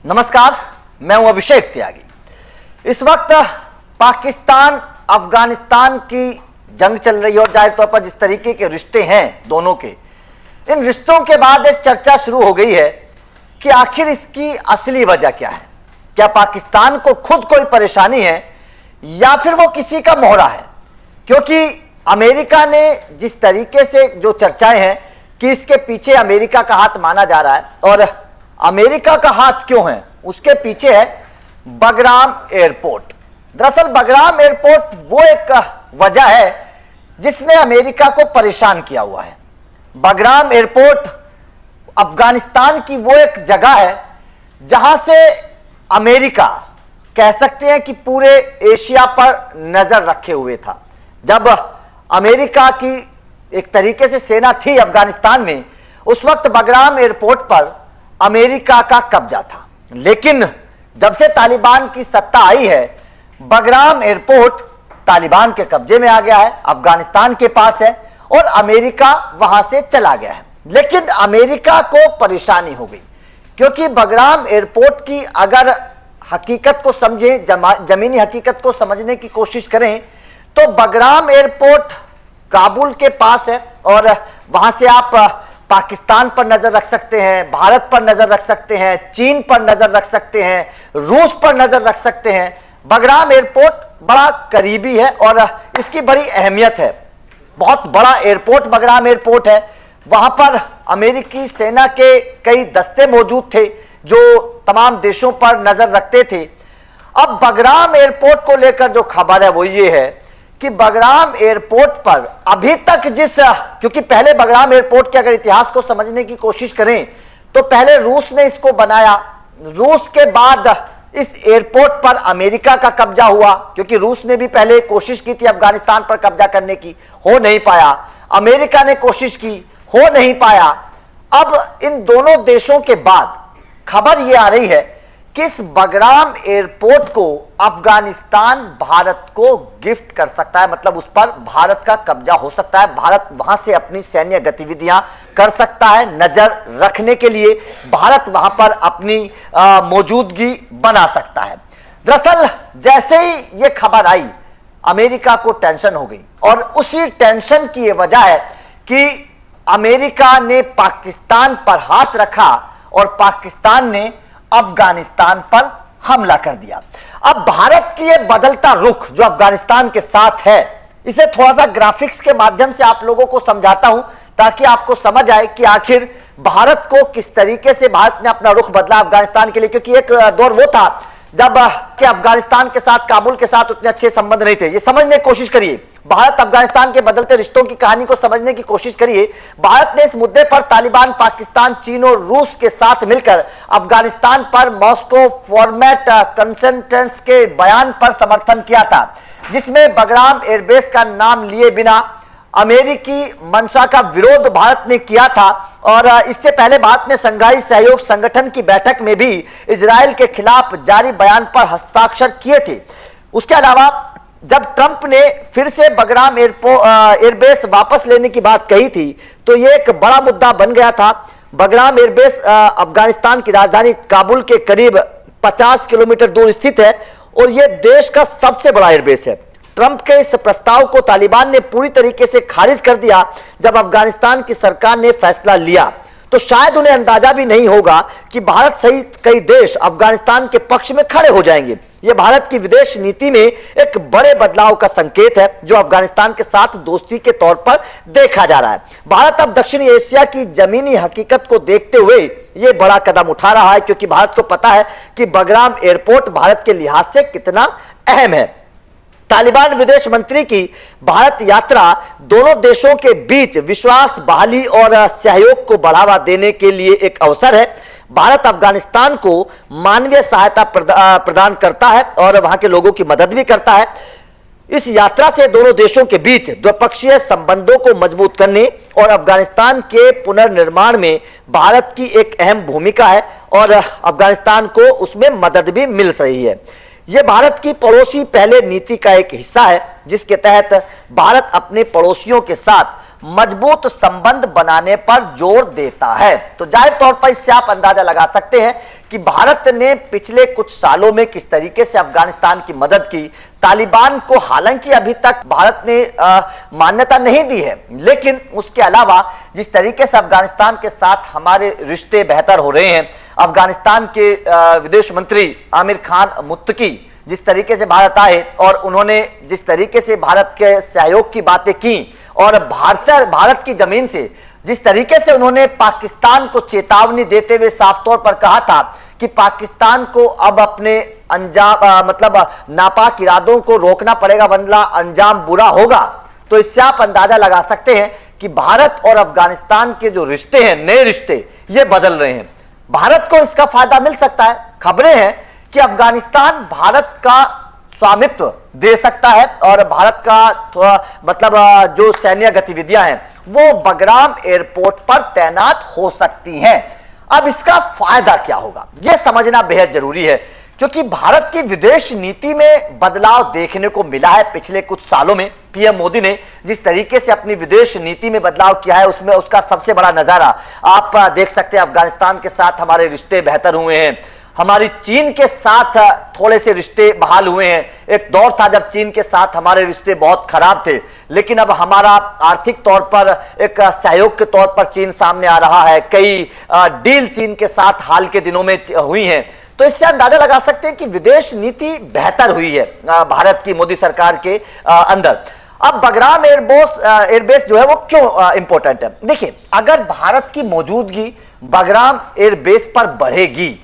नमस्कार, मैं हूं अभिषेक त्यागी। इस वक्त पाकिस्तान अफगानिस्तान की जंग चल रही है और जाहिर तौर पर जिस तरीके के रिश्ते हैं दोनों के, इन रिश्तों के बाद एक चर्चा शुरू हो गई है कि आखिर इसकी असली वजह क्या है। क्या पाकिस्तान को खुद कोई परेशानी है या फिर वो किसी का मोहरा है? क्योंकि अमेरिका ने जिस तरीके से जो चर्चाएं हैं कि इसके पीछे अमेरिका का हाथ माना जा रहा है, और अमेरिका का हाथ क्यों है, उसके पीछे है बगराम एयरपोर्ट। दरअसल बगराम एयरपोर्ट वो एक वजह है जिसने अमेरिका को परेशान किया हुआ है। बगराम एयरपोर्ट अफगानिस्तान की वो एक जगह है जहां से अमेरिका कह सकते हैं कि पूरे एशिया पर नजर रखे हुए था। जब अमेरिका की एक तरीके से सेना थी अफगानिस्तान में, उस वक्त बगराम एयरपोर्ट पर अमेरिका का कब्जा था। लेकिन जब से तालिबान की सत्ता आई है, बगराम एयरपोर्ट तालिबान के कब्जे में आ गया है, अफगानिस्तान के पास है और अमेरिका वहां से चला गया है। लेकिन अमेरिका को परेशानी हो गई क्योंकि बगराम एयरपोर्ट की अगर हकीकत को समझें, जमीनी हकीकत को समझने की कोशिश करें, तो बगराम एयरपोर्ट काबुल के पास है और वहां से आप पाकिस्तान पर नजर रख सकते हैं, भारत पर नजर रख सकते हैं, चीन पर नजर रख सकते हैं, रूस पर नजर रख सकते हैं। बगराम एयरपोर्ट बड़ा करीबी है और इसकी बड़ी अहमियत है। बहुत बड़ा एयरपोर्ट बगराम एयरपोर्ट है। वहां पर अमेरिकी सेना के कई दस्ते मौजूद थे जो तमाम देशों पर नजर रखते थे। अब बगराम एयरपोर्ट को लेकर जो खबर है वो ये है कि बगराम एयरपोर्ट पर अभी तक क्योंकि पहले बगराम एयरपोर्ट के अगर इतिहास को समझने की कोशिश करें तो पहले रूस ने इसको बनाया। रूस के बाद इस एयरपोर्ट पर अमेरिका का कब्जा हुआ क्योंकि रूस ने भी पहले कोशिश की थी अफगानिस्तान पर कब्जा करने की, हो नहीं पाया। अमेरिका ने कोशिश की, हो नहीं पाया। अब इन दोनों देशों के बाद खबर यह आ रही है कि इस बगराम एयरपोर्ट को अफगानिस्तान भारत को गिफ्ट कर सकता है, मतलब उस पर भारत का कब्जा हो सकता है। भारत वहां से अपनी सैन्य गतिविधियां कर सकता है। नजर रखने के लिए भारत वहां पर अपनी मौजूदगी बना सकता है। दरअसल जैसे ही यह खबर आई, अमेरिका को टेंशन हो गई और उसी टेंशन की यह वजह है कि अमेरिका ने पाकिस्तान पर हाथ रखा और पाकिस्तान ने अफगानिस्तान पर हमला कर दिया। अब भारत की यह बदलता रुख जो अफगानिस्तान के साथ है, इसे थोड़ा सा ग्राफिक्स के माध्यम से आप लोगों को समझाता हूं ताकि आपको समझ आए कि आखिर भारत को किस तरीके से भारत ने अपना रुख बदला अफगानिस्तान के लिए। क्योंकि एक दौर वो था जब कि अफगानिस्तान के साथ, काबुल के साथ उतने अच्छे संबंध नहीं थे। ये समझने की कोशिश करिए, भारत अफगानिस्तान के बदलते रिश्तों की कहानी को समझने की कोशिश करिए। भारत ने इस मुद्दे पर तालिबान, पाकिस्तान, चीन और रूस के साथ मिलकर अफगानिस्तान पर मॉस्को फॉर्मेट कंसेंसस के बयान पर समर्थन किया था, जिसमें बगराम एयरबेस का नाम लिए बिना अमेरिकी मंशा का विरोध भारत ने किया था। और इससे पहले भारत ने शंघाई सहयोग संगठन की बैठक में भी इजराइल के खिलाफ जारी बयान पर हस्ताक्षर किए थे। उसके अलावा जब ट्रंप ने फिर से बगराम एयरबेस वापस लेने की बात कही थी तो यह एक बड़ा मुद्दा बन गया था। बगराम एयरबेस अफगानिस्तान की राजधानी काबुल के करीब 50 किलोमीटर दूर स्थित है और यह देश का सबसे बड़ा एयरबेस है। ट्रंप के इस प्रस्ताव को तालिबान ने पूरी तरीके से खारिज कर दिया जब अफगानिस्तान की सरकार ने फैसला लिया। तो शायद उन्हें अंदाजा भी नहीं होगा कि भारत सहित कई देश अफगानिस्तान के पक्ष में खड़े हो जाएंगे। यह भारत की विदेश नीति में एक बड़े बदलाव का संकेत है जो अफगानिस्तान के साथ दोस्ती के तौर पर देखा जा रहा है। भारत अब दक्षिणी एशिया की जमीनी हकीकत को देखते हुए यह बड़ा कदम उठा रहा है क्योंकि भारत को पता है कि बगराम एयरपोर्ट भारत के लिहाज से कितना अहम है। तालिबान विदेश मंत्री की भारत यात्रा दोनों देशों के बीच विश्वास बहाली और सहयोग को बढ़ावा देने के लिए एक अवसर है। भारत अफगानिस्तान को मानवीय सहायता प्रदान करता है और वहां के लोगों की मदद भी करता है। इस यात्रा से दोनों देशों के बीच द्विपक्षीय संबंधों को मजबूत करने और अफगानिस्तान के पुनर्निर्माण में भारत की एक अहम भूमिका है और अफगानिस्तान को उसमें मदद भी मिल रही है। यह भारत की पड़ोसी पहले नीति का एक हिस्सा है जिसके तहत भारत अपने पड़ोसियों के साथ मजबूत संबंध बनाने पर जोर देता है। तो जाहिर तौर पर इससे आप अंदाजा लगा सकते हैं कि भारत ने पिछले कुछ सालों में किस तरीके से अफगानिस्तान की मदद की। तालिबान को हालांकि अभी तक भारत ने मान्यता नहीं दी है, लेकिन उसके अलावा जिस तरीके से अफगानिस्तान के साथ हमारे रिश्ते बेहतर हो रहे हैं, अफगानिस्तान के विदेश मंत्री आमिर खान मुत्तकी जिस तरीके से भारत आए और उन्होंने जिस तरीके से भारत के सहयोग की बातें की और भारत की जमीन से जिस तरीके से उन्होंने पाकिस्तान को चेतावनी देते हुए साफ तौर पर कहा था कि पाकिस्तान को अब अपने अंजाम नापाक इरादों को रोकना पड़ेगा वरना अंजाम बुरा होगा। तो इससे आप अंदाजा लगा सकते हैं कि भारत और अफगानिस्तान के जो रिश्ते हैं, नए रिश्ते, ये बदल रहे हैं। भारत को इसका फायदा मिल सकता है। खबरें हैं कि अफगानिस्तान भारत का स्वामित्व दे सकता है और भारत का जो सैन्य गतिविधियां हैं वो बगराम एयरपोर्ट पर तैनात हो सकती हैं। अब इसका फायदा क्या होगा यह समझना बेहद जरूरी है, क्योंकि भारत की विदेश नीति में बदलाव देखने को मिला है। पिछले कुछ सालों में पीएम मोदी ने जिस तरीके से अपनी विदेश नीति में बदलाव किया है उसमें उसका सबसे बड़ा नजारा आप देख सकते हैं। अफगानिस्तान के साथ हमारे रिश्ते बेहतर हुए हैं, हमारी चीन के साथ थोड़े से रिश्ते बहाल हुए हैं। एक दौर था जब चीन के साथ हमारे रिश्ते बहुत खराब थे, लेकिन अब हमारा आर्थिक तौर पर एक सहयोग के तौर पर चीन सामने आ रहा है। कई डील चीन के साथ हाल के दिनों में हुई हैं। तो इससे अंदाजा लगा सकते हैं कि विदेश नीति बेहतर हुई है भारत की मोदी सरकार के अंदर। अब बगराम एयरबेस जो है वो क्यों इंपॉर्टेंट है? देखिए, अगर भारत की मौजूदगी बगराम एयरबेस पर बढ़ेगी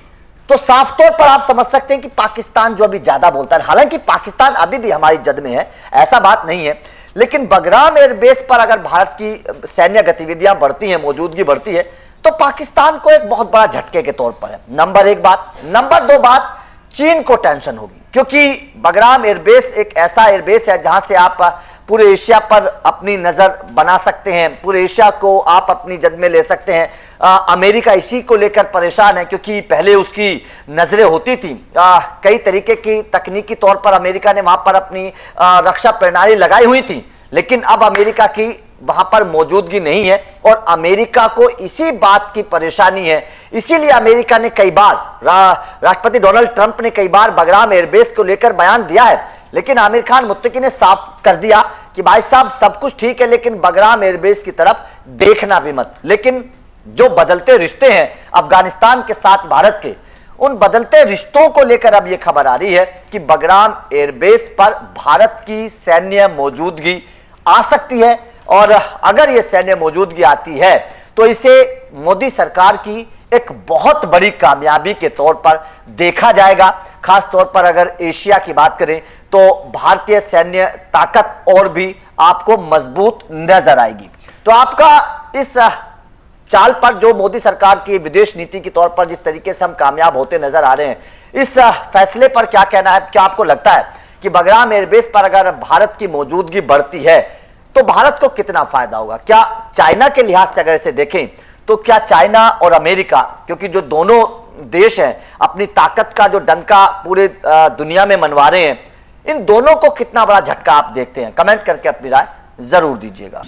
तो साफ तौर पर आप समझ सकते हैं कि पाकिस्तान जो अभी ज्यादा बोलता है, हालांकि पाकिस्तान अभी भी हमारी जद में है, ऐसा बात नहीं है, लेकिन बगराम एयरबेस पर अगर भारत की सैन्य गतिविधियां बढ़ती हैं, मौजूदगी बढ़ती है, तो पाकिस्तान को एक बहुत बड़ा झटके के तौर पर है। नंबर एक बात। नंबर दो बात, चीन को टेंशन होगी, क्योंकि बगराम एयरबेस एक ऐसा एयरबेस है जहां से आप पूरे एशिया पर अपनी नजर बना सकते हैं, पूरे एशिया को आप अपनी जद में ले सकते हैं। अमेरिका इसी को लेकर परेशान है, क्योंकि पहले उसकी नजरें होती थी, कई तरीके की तकनीकी तौर पर अमेरिका ने वहां पर अपनी रक्षा प्रणाली लगाई हुई थी, लेकिन अब अमेरिका की वहां पर मौजूदगी नहीं है और अमेरिका को इसी बात की परेशानी है। इसीलिए अमेरिका ने कई बार, राष्ट्रपति डोनाल्ड ट्रंप ने कई बार बगराम एयरबेस को लेकर बयान दिया है, लेकिन आमिर खान मुत्तकी ने साफ कर दिया कि भाई साहब सब कुछ ठीक है, लेकिन बगराम एयरबेस की तरफ देखना भी मत। लेकिन जो बदलते रिश्ते हैं अफगानिस्तान के साथ भारत के, उन बदलते रिश्तों को लेकर अब यह खबर आ रही है कि बगराम एयरबेस पर भारत की सैन्य मौजूदगी आ सकती है और अगर यह सैन्य मौजूदगी आती है तो इसे मोदी सरकार की एक बहुत बड़ी कामयाबी के तौर पर देखा जाएगा। खास तौर पर अगर एशिया की बात करें तो भारतीय सैन्य ताकत और भी आपको मजबूत नजर आएगी। तो आपका इस चाल पर, जो मोदी सरकार की विदेश नीति के तौर पर जिस तरीके से हम कामयाब होते नजर आ रहे हैं, इस फैसले पर क्या कहना है? क्या आपको लगता है कि बगराम एयरबेस पर अगर भारत की मौजूदगी बढ़ती है तो भारत को कितना फायदा होगा? क्या चाइना के लिहाज से अगर इसे देखें तो क्या चाइना और अमेरिका, क्योंकि जो दोनों देश हैं अपनी ताकत का जो डंका पूरे दुनिया में मनवा रहे हैं, इन दोनों को कितना बड़ा झटका आप देखते हैं? कमेंट करके अपनी राय जरूर दीजिएगा।